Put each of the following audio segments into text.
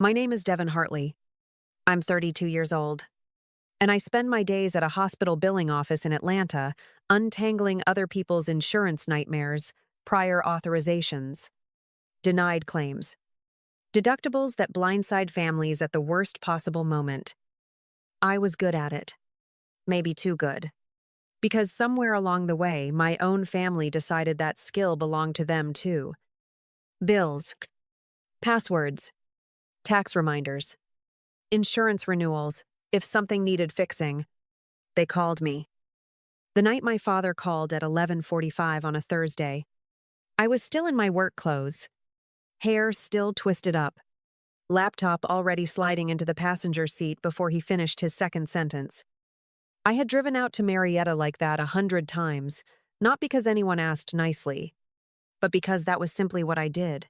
My name is Devin Hartley. I'm 32 years old, and I spend my days at a hospital billing office in Atlanta, untangling other people's insurance nightmares, prior authorizations, denied claims, deductibles that blindside families at the worst possible moment. I was good at it. Maybe too good. Because somewhere along the way, my own family decided that skill belonged to them too. Bills, passwords, tax reminders, insurance renewals, if something needed fixing. They called me. The night my father called at 11:45 on a Thursday, I was still in my work clothes, hair still twisted up, laptop already sliding into the passenger seat before he finished his second sentence. I had driven out to Marietta like that 100 times, not because anyone asked nicely, but because that was simply what I did.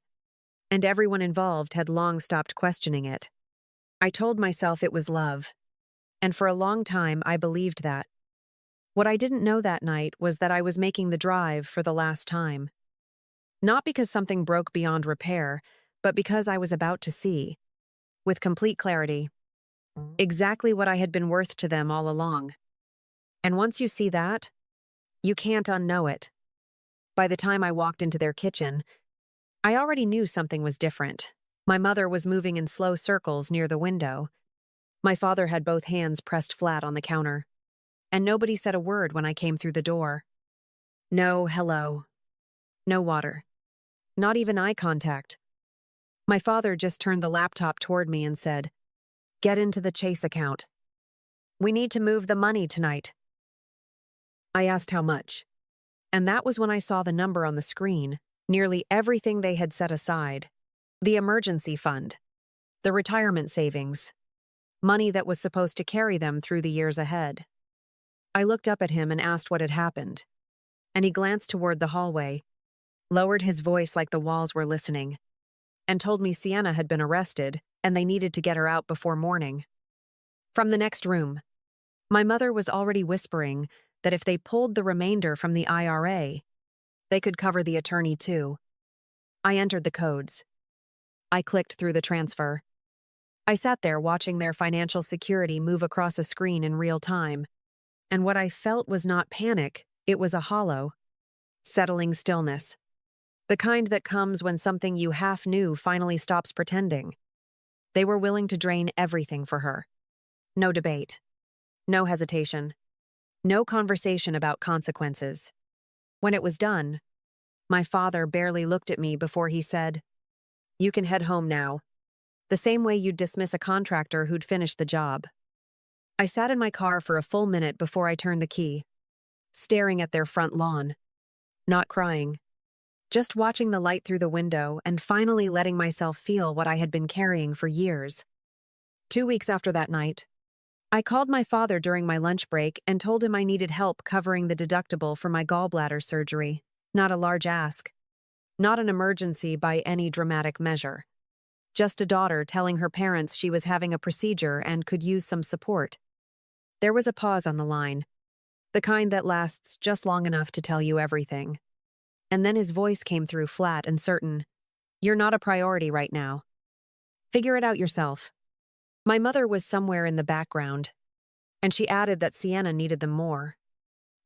And everyone involved had long stopped questioning it. I told myself it was love, and for a long time I believed that. What I didn't know that night was that I was making the drive for the last time. Not because something broke beyond repair, but because I was about to see, with complete clarity, exactly what I had been worth to them all along. And once you see that, you can't unknow it. By the time I walked into their kitchen, I already knew something was different. My mother was moving in slow circles near the window. My father had both hands pressed flat on the counter. And nobody said a word when I came through the door. No hello. No water. Not even eye contact. My father just turned the laptop toward me and said, "Get into the Chase account. We need to move the money tonight." I asked how much. And that was when I saw the number on the screen, nearly everything they had set aside. The emergency fund, the retirement savings, money that was supposed to carry them through the years ahead. I looked up at him and asked what had happened, and he glanced toward the hallway, lowered his voice like the walls were listening, and told me Sienna had been arrested and they needed to get her out before morning. From the next room, my mother was already whispering that if they pulled the remainder from the IRA, they could cover the attorney too. I entered the codes. I clicked through the transfer. I sat there watching their financial security move across a screen in real time, and what I felt was not panic, it was a hollow, settling stillness. The kind that comes when something you half knew finally stops pretending. They were willing to drain everything for her. No debate. No hesitation. No conversation about consequences. When it was done, my father barely looked at me before he said, "You can head home now. The same way you'd dismiss a contractor who'd finished the job." I sat in my car for a full minute before I turned the key, staring at their front lawn, not crying, just watching the light through the window and finally letting myself feel what I had been carrying for years. 2 weeks after that night, I called my father during my lunch break and told him I needed help covering the deductible for my gallbladder surgery. Not a large ask. Not an emergency by any dramatic measure. Just a daughter telling her parents she was having a procedure and could use some support. There was a pause on the line, the kind that lasts just long enough to tell you everything. And then his voice came through flat and certain. "You're not a priority right now. Figure it out yourself." My mother was somewhere in the background, and she added that Sienna needed them more,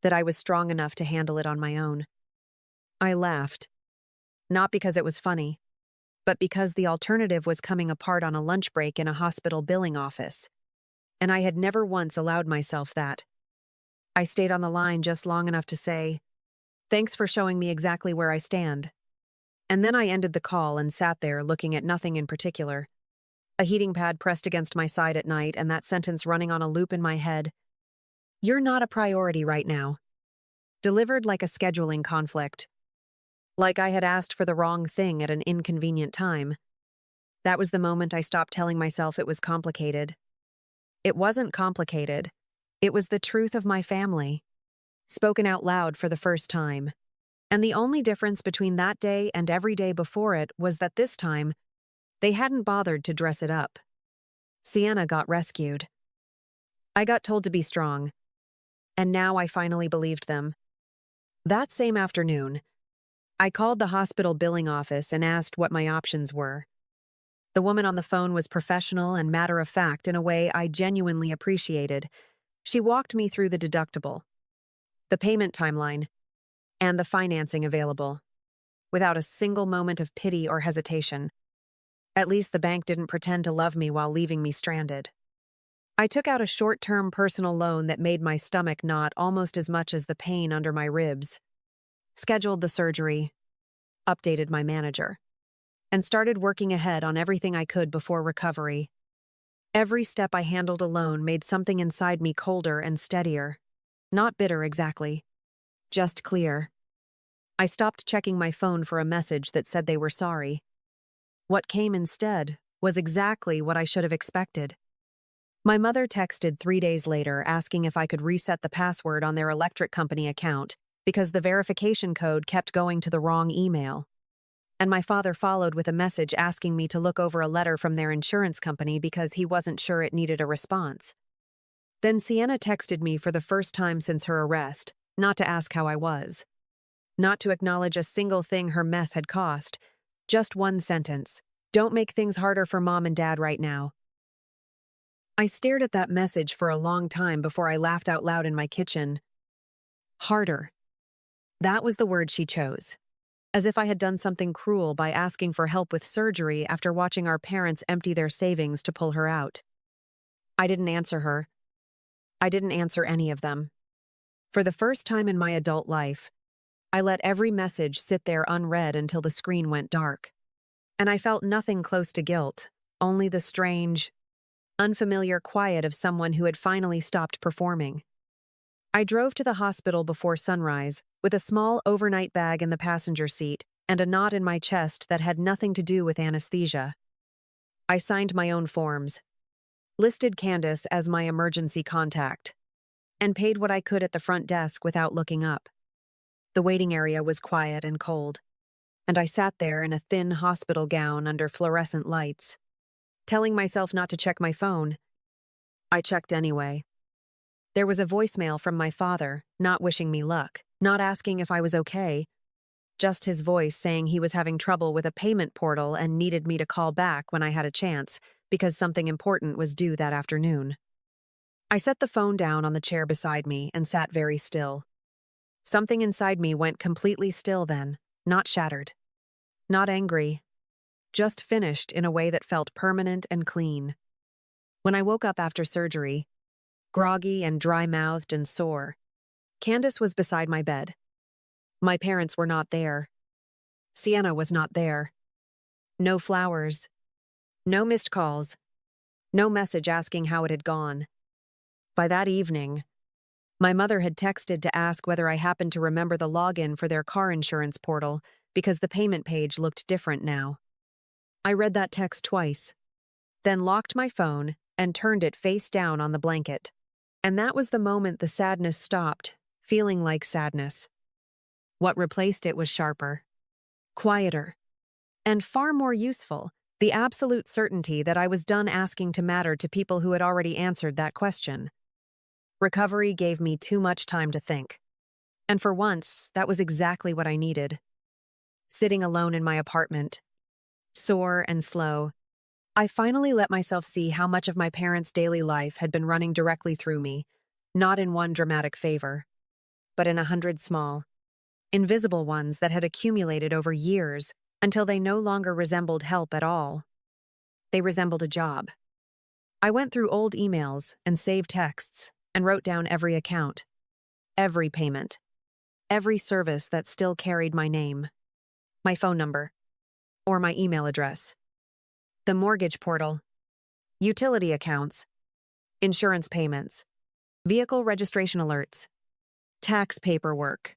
that I was strong enough to handle it on my own. I laughed, not because it was funny, but because the alternative was coming apart on a lunch break in a hospital billing office, and I had never once allowed myself that. I stayed on the line just long enough to say, "Thanks for showing me exactly where I stand." And then I ended the call and sat there looking at nothing in particular. A heating pad pressed against my side at night and that sentence running on a loop in my head. "You're not a priority right now." Delivered like a scheduling conflict. Like I had asked for the wrong thing at an inconvenient time. That was the moment I stopped telling myself it was complicated. It wasn't complicated. It was the truth of my family, spoken out loud for the first time. And the only difference between that day and every day before it was that this time, they hadn't bothered to dress it up. Sienna got rescued. I got told to be strong. And now I finally believed them. That same afternoon, I called the hospital billing office and asked what my options were. The woman on the phone was professional and matter-of-fact in a way I genuinely appreciated. She walked me through the deductible, the payment timeline, and the financing available, without a single moment of pity or hesitation. At least the bank didn't pretend to love me while leaving me stranded. I took out a short-term personal loan that made my stomach knot almost as much as the pain under my ribs, scheduled the surgery, updated my manager, and started working ahead on everything I could before recovery. Every step I handled alone made something inside me colder and steadier. Not bitter exactly, just clear. I stopped checking my phone for a message that said they were sorry. What came instead was exactly what I should have expected. My mother texted 3 days later asking if I could reset the password on their electric company account because the verification code kept going to the wrong email. And my father followed with a message asking me to look over a letter from their insurance company because he wasn't sure it needed a response. Then Sienna texted me for the first time since her arrest, not to ask how I was. Not to acknowledge a single thing her mess had cost. Just one sentence. Don't make things harder for Mom and Dad right now. I stared at that message for a long time before I laughed out loud in my kitchen. Harder. That was the word she chose. As if I had done something cruel by asking for help with surgery after watching our parents empty their savings to pull her out. I didn't answer her. I didn't answer any of them. For the first time in my adult life, I let every message sit there unread until the screen went dark. And I felt nothing close to guilt, only the strange, unfamiliar quiet of someone who had finally stopped performing. I drove to the hospital before sunrise with a small overnight bag in the passenger seat and a knot in my chest that had nothing to do with anesthesia. I signed my own forms, listed Candace as my emergency contact, and paid what I could at the front desk without looking up. The waiting area was quiet and cold, and I sat there in a thin hospital gown under fluorescent lights. Telling myself not to check my phone, I checked anyway. There was a voicemail from my father, not wishing me luck, not asking if I was okay, just his voice saying he was having trouble with a payment portal and needed me to call back when I had a chance because something important was due that afternoon. I set the phone down on the chair beside me and sat very still. Something inside me went completely still then, not shattered, not angry, just finished in a way that felt permanent and clean. When I woke up after surgery, groggy and dry-mouthed and sore, Candace was beside my bed. My parents were not there. Sienna was not there. No flowers. No missed calls. No message asking how it had gone. By that evening, my mother had texted to ask whether I happened to remember the login for their car insurance portal because the payment page looked different now. I read that text twice, then locked my phone and turned it face down on the blanket. And that was the moment the sadness stopped, feeling like sadness. What replaced it was sharper, quieter, and far more useful, the absolute certainty that I was done asking to matter to people who had already answered that question. Recovery gave me too much time to think. And for once, that was exactly what I needed. Sitting alone in my apartment, sore and slow, I finally let myself see how much of my parents' daily life had been running directly through me, not in one dramatic favor, but in 100 small, invisible ones that had accumulated over years until they no longer resembled help at all. They resembled a job. I went through old emails and saved texts and wrote down every account, every payment, every service that still carried my name, my phone number, or my email address, the mortgage portal, utility accounts, insurance payments, vehicle registration alerts, tax paperwork,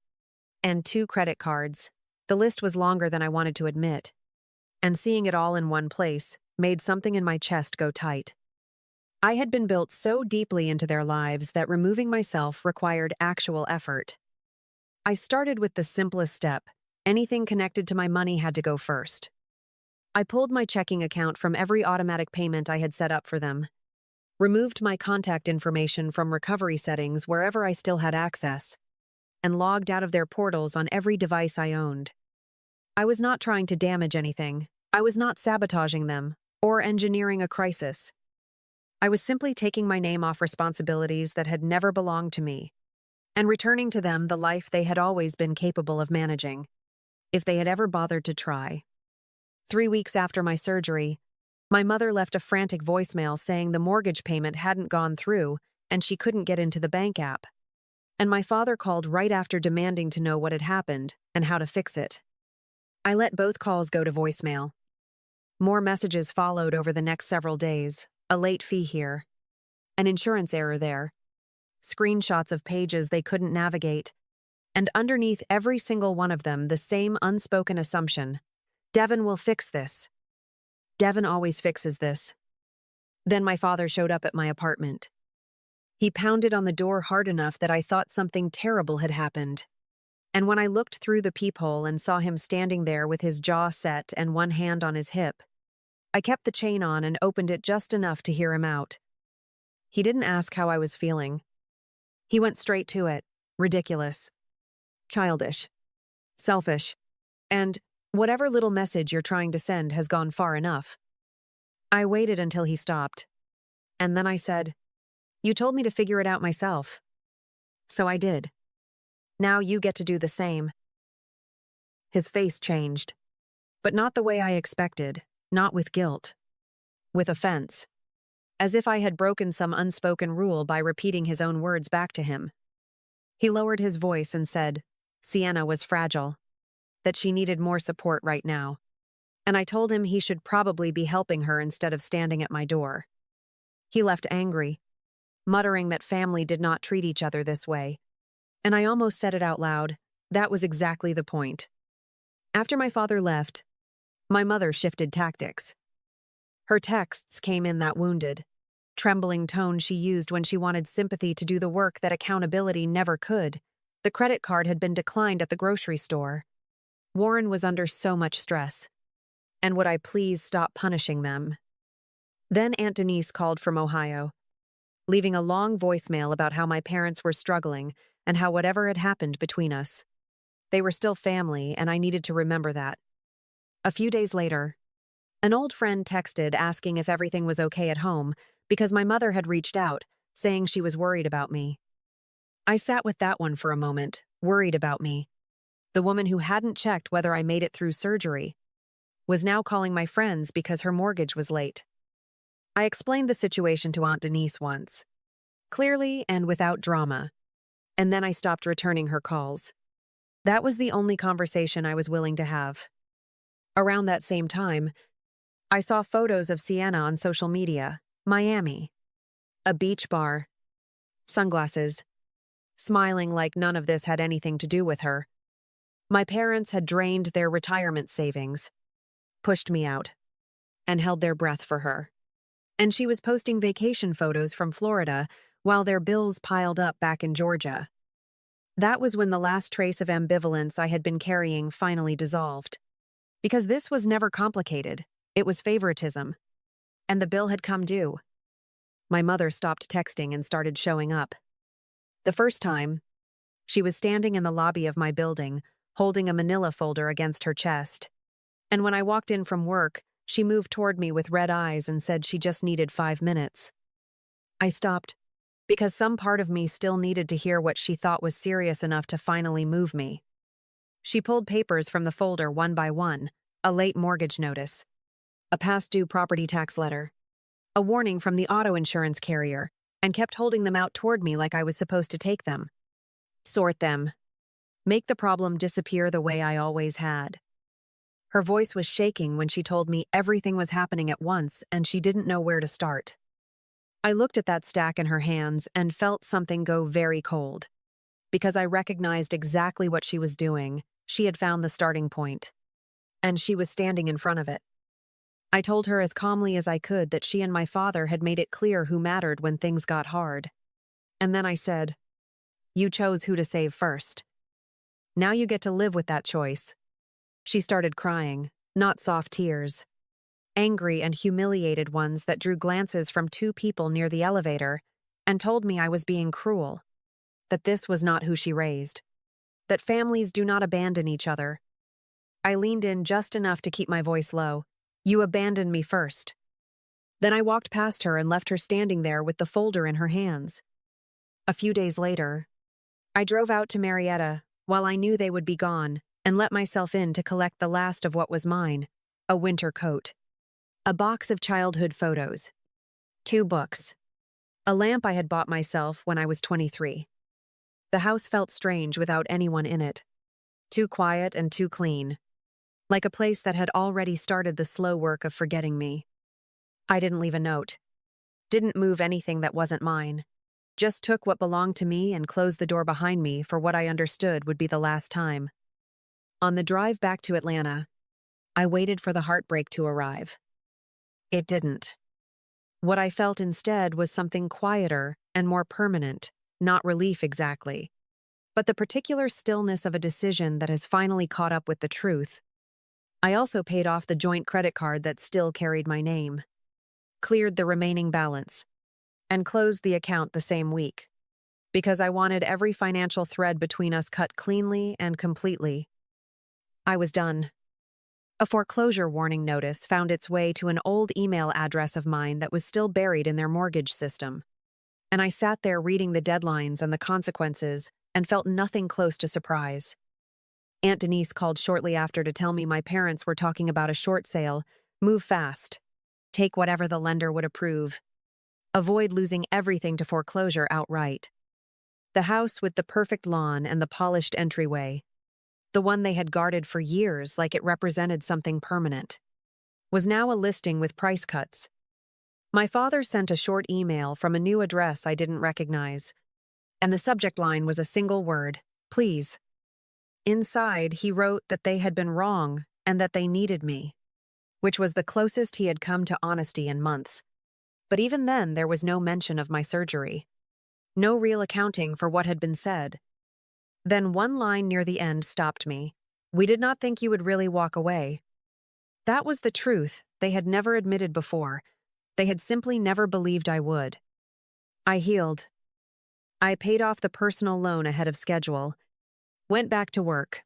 and 2 credit cards. The list was longer than I wanted to admit, and seeing it all in one place made something in my chest go tight. I had been built so deeply into their lives that removing myself required actual effort. I started with the simplest step. Anything connected to my money had to go first. I pulled my checking account from every automatic payment I had set up for them, removed my contact information from recovery settings wherever I still had access, and logged out of their portals on every device I owned. I was not trying to damage anything. I was not sabotaging them or engineering a crisis. I was simply taking my name off responsibilities that had never belonged to me and returning to them the life they had always been capable of managing, if they had ever bothered to try. 3 weeks after my surgery, my mother left a frantic voicemail saying the mortgage payment hadn't gone through and she couldn't get into the bank app. And my father called right after demanding to know what had happened and how to fix it. I let both calls go to voicemail. More messages followed over the next several days, a late fee here, an insurance error there, screenshots of pages they couldn't navigate, and underneath every single one of them the same unspoken assumption: Devin will fix this. Devin always fixes this. Then my father showed up at my apartment. He pounded on the door hard enough that I thought something terrible had happened. And when I looked through the peephole and saw him standing there with his jaw set and one hand on his hip, I kept the chain on and opened it just enough to hear him out. He didn't ask how I was feeling. He went straight to it. Ridiculous. Childish. Selfish. And whatever little message you're trying to send has gone far enough. I waited until he stopped. And then I said, "You told me to figure it out myself." So I did. Now you get to do the same. His face changed. But not the way I expected, not with guilt. With offense. As if I had broken some unspoken rule by repeating his own words back to him. He lowered his voice and said, Sienna was fragile, that she needed more support right now. And I told him he should probably be helping her instead of standing at my door. He left angry, muttering that family did not treat each other this way. And I almost said it out loud. That was exactly the point. After my father left, my mother shifted tactics. Her texts came in that wounded, trembling tone she used when she wanted sympathy to do the work that accountability never could. The credit card had been declined at the grocery store. Warren was under so much stress. And would I please stop punishing them? Then Aunt Denise called from Ohio, leaving a long voicemail about how my parents were struggling and how whatever had happened between us. They were still family, and I needed to remember that. A few days later, an old friend texted asking if everything was okay at home because my mother had reached out, saying she was worried about me. I sat with that one for a moment, worried about me. The woman who hadn't checked whether I made it through surgery was now calling my friends because her mortgage was late. I explained the situation to Aunt Denise once, clearly and without drama, and then I stopped returning her calls. That was the only conversation I was willing to have. Around that same time, I saw photos of Sienna on social media, Miami, a beach bar, sunglasses, smiling like none of this had anything to do with her. My parents had drained their retirement savings, pushed me out, and held their breath for her. And she was posting vacation photos from Florida while their bills piled up back in Georgia. That was when the last trace of ambivalence I had been carrying finally dissolved. Because this was never complicated, it was favoritism. And the bill had come due. My mother stopped texting and started showing up. The first time, she was standing in the lobby of my building, holding a manila folder against her chest. And when I walked in from work, she moved toward me with red eyes and said she just needed 5 minutes. I stopped, because some part of me still needed to hear what she thought was serious enough to finally move me. She pulled papers from the folder one by one, a late mortgage notice, a past due property tax letter, a warning from the auto insurance carrier, and kept holding them out toward me like I was supposed to take them. Sort them. Make the problem disappear the way I always had. Her voice was shaking when she told me everything was happening at once and she didn't know where to start. I looked at that stack in her hands and felt something go very cold. Because I recognized exactly what she was doing, she had found the starting point. And she was standing in front of it. I told her as calmly as I could that she and my father had made it clear who mattered when things got hard. And then I said, "You chose who to save first. Now you get to live with that choice." She started crying, not soft tears. Angry and humiliated ones that drew glances from 2 people near the elevator and told me I was being cruel. That this was not who she raised. That families do not abandon each other. I leaned in just enough to keep my voice low. "You abandoned me first. Then I walked past her and left her standing there with the folder in her hands. A few days later, I drove out to Marietta while I knew they would be gone and let myself in to collect the last of what was mine, a winter coat, a box of childhood photos, 2 books, a lamp I had bought myself when I was 23. The house felt strange without anyone in it, too quiet and too clean, like a place that had already started the slow work of forgetting me. I didn't leave a note, didn't move anything that wasn't mine, just took what belonged to me and closed the door behind me for what I understood would be the last time. On the drive back to Atlanta, I waited for the heartbreak to arrive. It didn't. What I felt instead was something quieter and more permanent, not relief exactly, but the particular stillness of a decision that has finally caught up with the truth. I also paid off the joint credit card that still carried my name, cleared the remaining balance, and closed the account the same week, because I wanted every financial thread between us cut cleanly and completely. I was done. A foreclosure warning notice found its way to an old email address of mine that was still buried in their mortgage system, and I sat there reading the deadlines and the consequences and felt nothing close to surprise. Aunt Denise called shortly after to tell me my parents were talking about a short sale, move fast, take whatever the lender would approve, avoid losing everything to foreclosure outright. The house with the perfect lawn and the polished entryway, the one they had guarded for years like it represented something permanent, was now a listing with price cuts. My father sent a short email from a new address I didn't recognize, and the subject line was a single word, please. Inside, he wrote that they had been wrong and that they needed me, which was the closest he had come to honesty in months. But even then, there was no mention of my surgery. No real accounting for what had been said. Then one line near the end stopped me. We did not think you would really walk away. That was the truth they had never admitted before. They had simply never believed I would. I healed. I paid off the personal loan ahead of schedule, went back to work,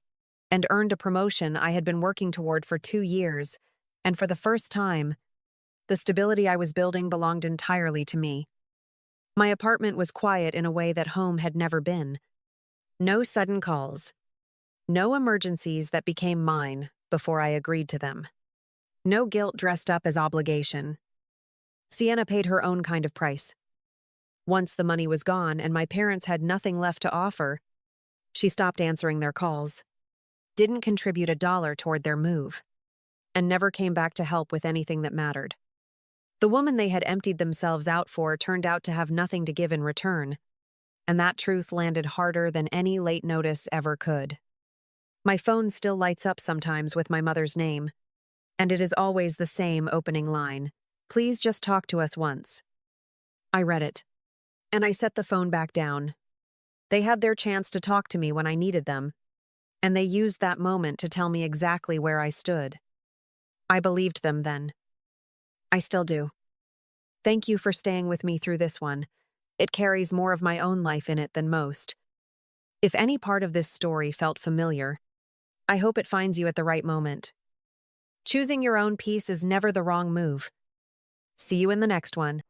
and earned a promotion I had been working toward for 2 years, and for the first time, the stability I was building belonged entirely to me. My apartment was quiet in a way that home had never been. No sudden calls. No emergencies that became mine before I agreed to them. No guilt dressed up as obligation. Sienna paid her own kind of price. Once the money was gone and my parents had nothing left to offer, she stopped answering their calls, didn't contribute $1 toward their move, and never came back to help with anything that mattered. The woman they had emptied themselves out for turned out to have nothing to give in return, and that truth landed harder than any late notice ever could. My phone still lights up sometimes with my mother's name, and it is always the same opening line, please just talk to us once. I read it, and I set the phone back down. They had their chance to talk to me when I needed them, and they used that moment to tell me exactly where I stood. I believed them then. I still do. Thank you for staying with me through this one. It carries more of my own life in it than most. If any part of this story felt familiar, I hope it finds you at the right moment. Choosing your own peace is never the wrong move. See you in the next one.